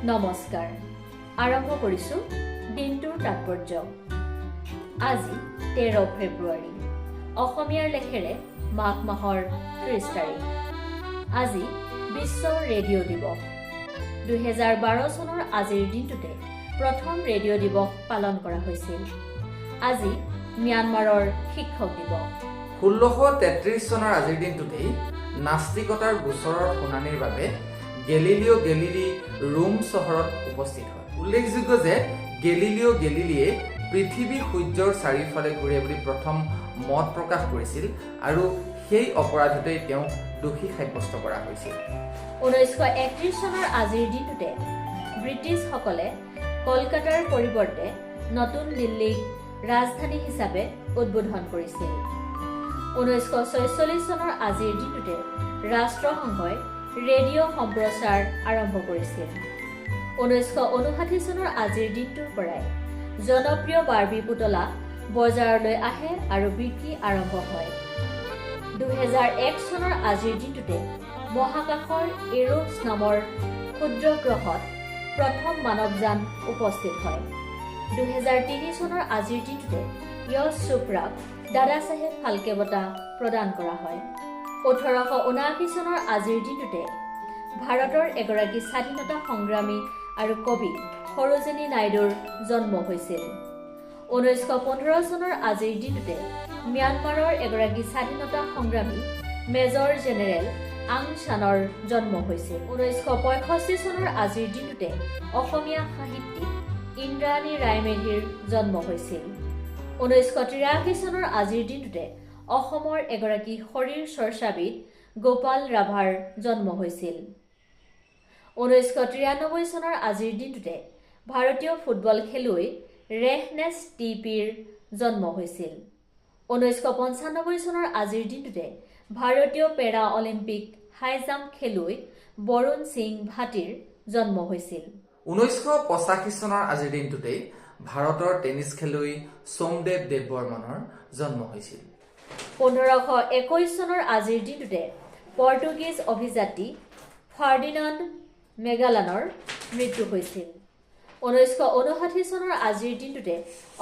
নমস্কাৰ আৰম্ভ কৰিছো দিনটোৰ তাৎপৰ্য আজি 13 ফেব্ৰুৱাৰী অসমীয়াৰ লেখেৰে মাঘ মাহৰ 30 তাৰিখ আজি বিশ্ব ৰেডিঅ' দিৱস 2012 চনৰ আজিৰ দিনটোতে প্ৰথম ৰেডিঅ' দিৱস পালন কৰা হৈছিল আজি ম্যানমাৰৰ শিক্ষক দিৱস 1633 চনৰ আজিৰ দিনটোতেই নাস্তিকতাৰ গোচৰৰ শুনানিৰ বাবে গেলিলিও গেলিলি ৰোম চহৰত উপস্থিত হয় উল্লেখযোগ্য যে গেলিলিও গেলিলিয়ে পৃথিৱী সূৰ্যৰ চাৰিওফালে ঘূৰে বুলি প্ৰথম মত প্ৰকাশ কৰিছিল আৰু সেই অপৰাধতেই তেওঁক দোষী সাব্যস্ত কৰা হৈছিল 1931 চনৰ আজিৰ দিনটোতে ব্ৰিটিছসকলে কলকাতাৰ পৰিৱৰ্তে নতুন দিল্লীক ৰাজধানী হিচাপে উদ্বোধন কৰিছিল 1946 চনৰ আজিৰ দিনটোতে ৰাষ্ট্ৰসংঘই ৰেডিঅ' সম্প্ৰচাৰ আৰম্ভ কৰিছিল 1959 চনৰ আজিৰ দিনটোৰ পৰাই জনপ্ৰিয় বাৰ্বি পুতলা বজাৰলৈ আহে আৰু বিক্ৰী আৰম্ভ হয় 2001 চনৰ আজিৰ দিনটোতে মহাকাশৰ এৰোছ নামৰ ক্ষুদ্ৰ গ্ৰহত প্ৰথম মানৱযান উপস্থিত হয় 2003 চনৰ আজিৰ দিনটোতে য়শ চোপ্ৰাক দাদা চাহেব ফাল্কে বঁটা প্ৰদান কৰা হয় 1879 চনৰ আজিৰ দিনটোতে ভাৰতৰ এগৰাকী স্বাধীনতা সংগ্ৰামী আৰু কবি সৰোজিনী নাইডুৰ জন্ম হৈছিল 1915 চনৰ আজিৰ দিনটোতে ম্যানমাৰৰ এগৰাকী স্বাধীনতা সংগ্ৰামী মেজৰ জেনেৰেল আং চানৰ জন্ম হৈছিল 1965 চনৰ আজিৰ দিনটোতে অসমীয়া সাহিত্যিক ইন্দ্ৰাণী ৰায়মেধিৰ জন্ম হৈছিল 1983 চনৰ আজিৰ দিনটোতে অসমৰ এগৰাকী শৰীৰ চৰ্চাবিদ গোপাল ৰাভাৰ জন্ম হৈছিল 1993 চনৰ আজিৰ দিনটোতে ভাৰতীয় ফুটবল খেলুৱৈ ৰেহনেছ টিপিৰ জন্ম হৈছিল 1995 চনৰ আজিৰ দিনটোতে ভাৰতীয় পেৰা অলিম্পিক হাই জাম্প খেলুৱৈ বৰুণ সিং ভাটিৰ জন্ম হৈছিল 1985 চনৰ আজিৰ দিনটোতেই ভাৰতৰ টেনিছ খেলুৱৈ সোমদেৱ দেৱবৰ্মনৰ জন্ম হৈছিল 1521 চনৰ আজিৰ দিনটোতে পৰ্তুগীজ অভিযাত্ৰী ফাৰ্ডিনাণ্ড মেগালানৰ মৃত্যু হৈছিল 1959 চনৰ আজিৰ দিনটোতে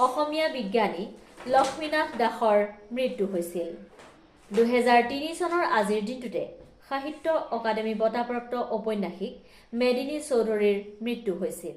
অসমীয়া বিজ্ঞানী লক্ষ্মীনাথ দাসৰ মৃত্যু হৈছিল 2003 চনৰ আজিৰ দিনটোতে সাহিত্য অকাডেমী বঁটাপ্ৰাপ্ত ঔপন্যাসিক মেদিনী চৌধুৰীৰ মৃত্যু হৈছিল